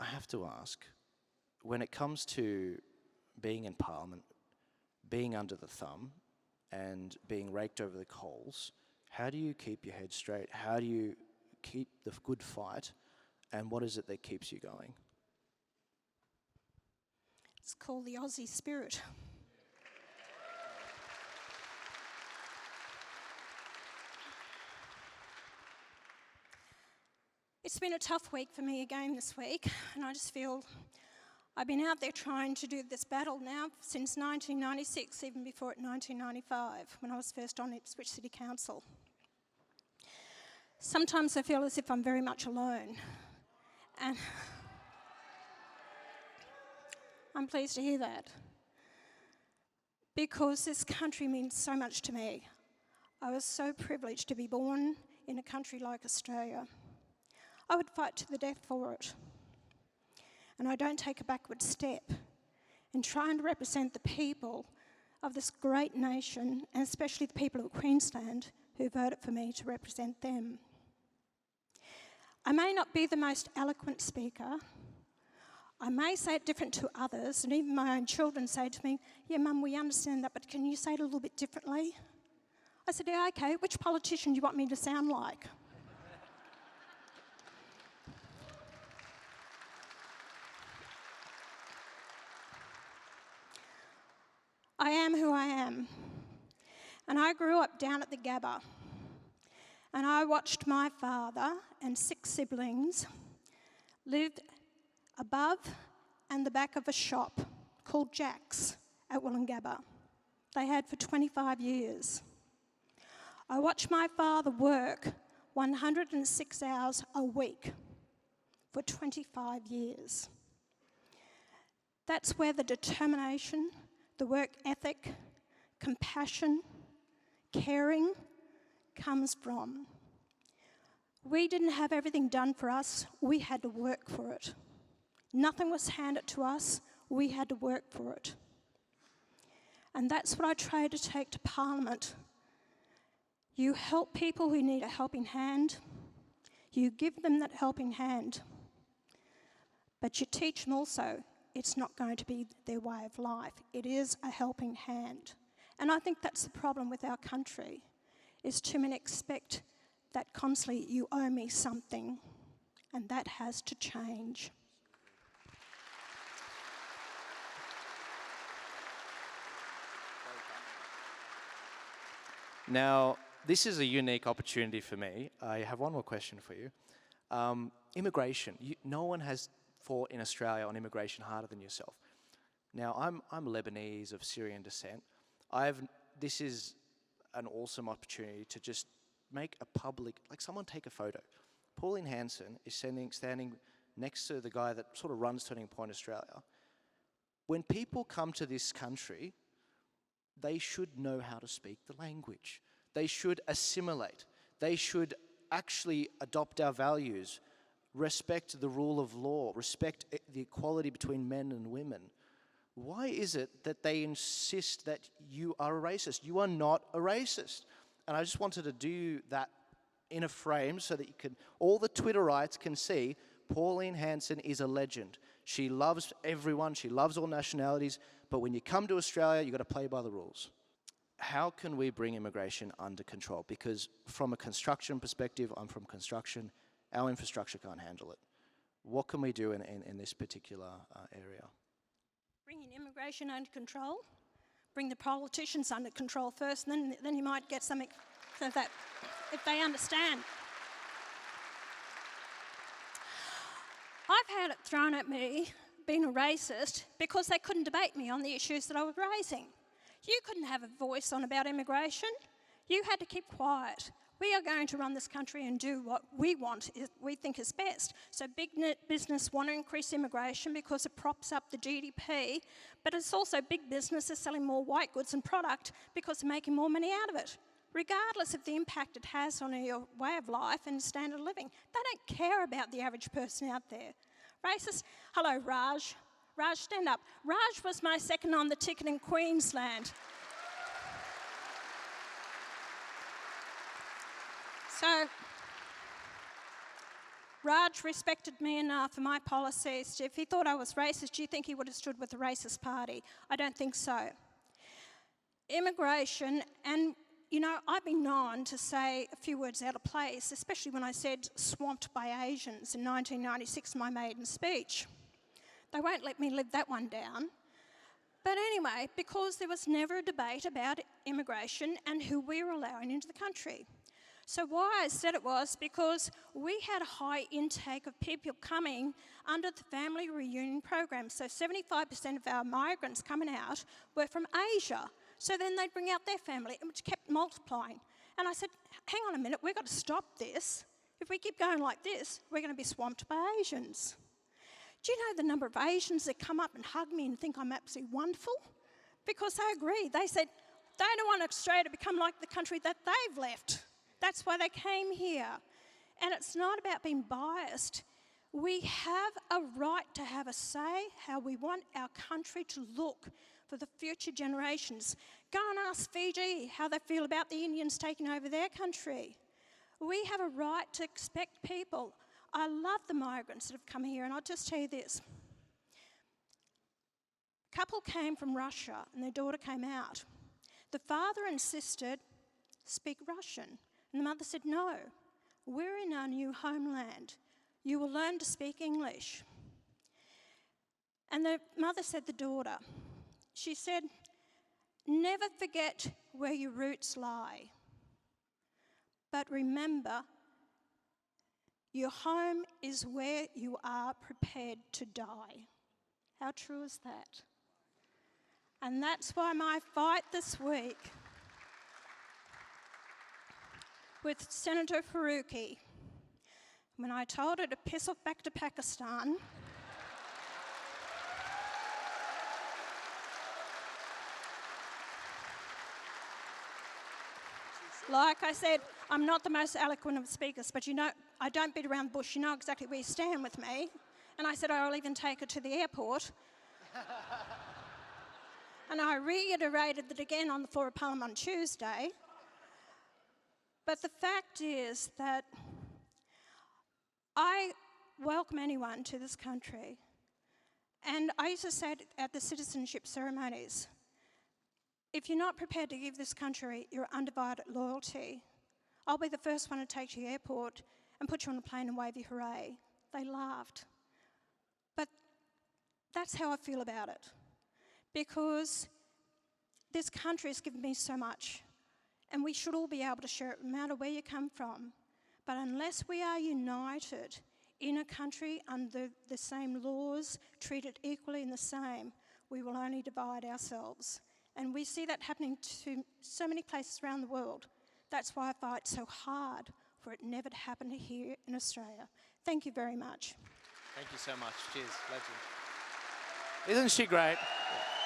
I have to ask, when it comes to being in Parliament, being under the thumb, and being raked over the coals, how do you keep your head straight? How do you keep the good fight? And what is it that keeps you going? It's called the Aussie Spirit. It's been a tough week for me again this week, and I just feel I've been out there trying to do this battle now since 1996, even before 1995, when I was first on Ipswich City Council. Sometimes I feel as if I'm very much alone, and I'm pleased to hear that, because this country means so much to me. I was so privileged to be born in a country like Australia. I would fight to the death for it. And I don't take a backward step in trying to represent the people of this great nation, and especially the people of Queensland who voted for me to represent them. I may not be the most eloquent speaker. I may say it different to others, and even my own children say to me, "Yeah, Mum, we understand that, but can you say it a little bit differently?" I said, "Yeah, okay, which politician do you want me to sound like?" I am who I am, and I grew up down at the Gabba, and I watched my father and 6 siblings live above and the back of a shop called Jack's at Wollongabba. They had for 25 years. I watched my father work 106 hours a week for 25 years. That's where the determination, the work ethic, compassion, caring comes from. We didn't have everything done for us, we had to work for it. Nothing was handed to us, we had to work for it. And that's what I try to take to Parliament. You help people who need a helping hand, you give them that helping hand, but you teach them also it's not going to be their way of life. It is a helping hand. And I think that's the problem with our country, is too many expect that constantly you owe me something, and that has to change. Now, this is a unique opportunity for me. I have one more question for you. Immigration. No one has fought in Australia on immigration harder than yourself. Now, I'm Lebanese of Syrian descent. This is an awesome opportunity to just make a public, like someone take a photo. Pauline Hanson is standing next to the guy that sort of runs Turning Point Australia. When people come to this country, they should know how to speak the language. They should assimilate. They should actually adopt our values, respect the rule of law, respect the equality between men and women. Why is it that they insist that you are a racist? You are not a racist. And I just wanted to do that in a frame so that all the Twitterites can see Pauline Hanson is a legend. She loves everyone, she loves all nationalities, but when you come to Australia, you've got to play by the rules. How can we bring immigration under control? Because from a construction perspective, I'm from construction, our infrastructure can't handle it. What can we do in this particular area? Bringing immigration under control, bring the politicians under control first, and then you might get something so that if they understand. I've had it thrown at me being a racist because they couldn't debate me on the issues that I was raising. You couldn't have a voice on about immigration. You had to keep quiet. We are going to run this country and do what we we think is best. So big business want to increase immigration because it props up the GDP, but it's also big business is selling more white goods and product because they're making more money out of it, regardless of the impact it has on your way of life and standard of living. They don't care about the average person out there. Racist. Hello, Raj. Raj, stand up. Raj was my second on the ticket in Queensland. So, Raj respected me enough for my policies. If he thought I was racist, do you think he would have stood with the racist party? I don't think so. Immigration, and you know, I've been known to say a few words out of place, especially when I said swamped by Asians in 1996 in my maiden speech. They won't let me live that one down. But anyway, because there was never a debate about immigration and who we were allowing into the country. So why I said it was because we had a high intake of people coming under the family reunion program. So 75% of our migrants coming out were from Asia. So then they'd bring out their family, and it kept multiplying. And I said, hang on a minute, we've got to stop this. If we keep going like this, we're going to be swamped by Asians. Do you know the number of Asians that come up and hug me and think I'm absolutely wonderful? Because they agree. They said they don't want Australia to become like the country that they've left. That's why they came here. And it's not about being biased. We have a right to have a say how we want our country to look for the future generations. Go and ask Fiji how they feel about the Indians taking over their country. We have a right to expect people. I love the migrants that have come here, and I'll just tell you this. A couple came from Russia, and their daughter came out. The father insisted, speak Russian. And the mother said, no, we're in our new homeland. You will learn to speak English. And the mother said to the daughter, she said, never forget where your roots lie. But remember, your home is where you are prepared to die. How true is that? And that's why my fight this week with Senator Faruqi, when I told her to piss off back to Pakistan, like I said, I'm not the most eloquent of speakers, but you know, I don't beat around the bush. You know exactly where you stand with me. And I said I'll even take her to the airport. And I reiterated that again on the floor of Parliament on Tuesday. But the fact is that I welcome anyone to this country. And I used to say it at the citizenship ceremonies, if you're not prepared to give this country your undivided loyalty, I'll be the first one to take you to the airport and put you on a plane and wave you hooray. They laughed. But that's how I feel about it. Because this country has given me so much, and we should all be able to share it no matter where you come from. But unless we are united in a country under the same laws, treated equally and the same, we will only divide ourselves. And we see that happening to so many places around the world. That's why I fight so hard for it never to happen here in Australia. Thank you very much. Thank you so much. Cheers. Legend. Isn't she great? Yeah.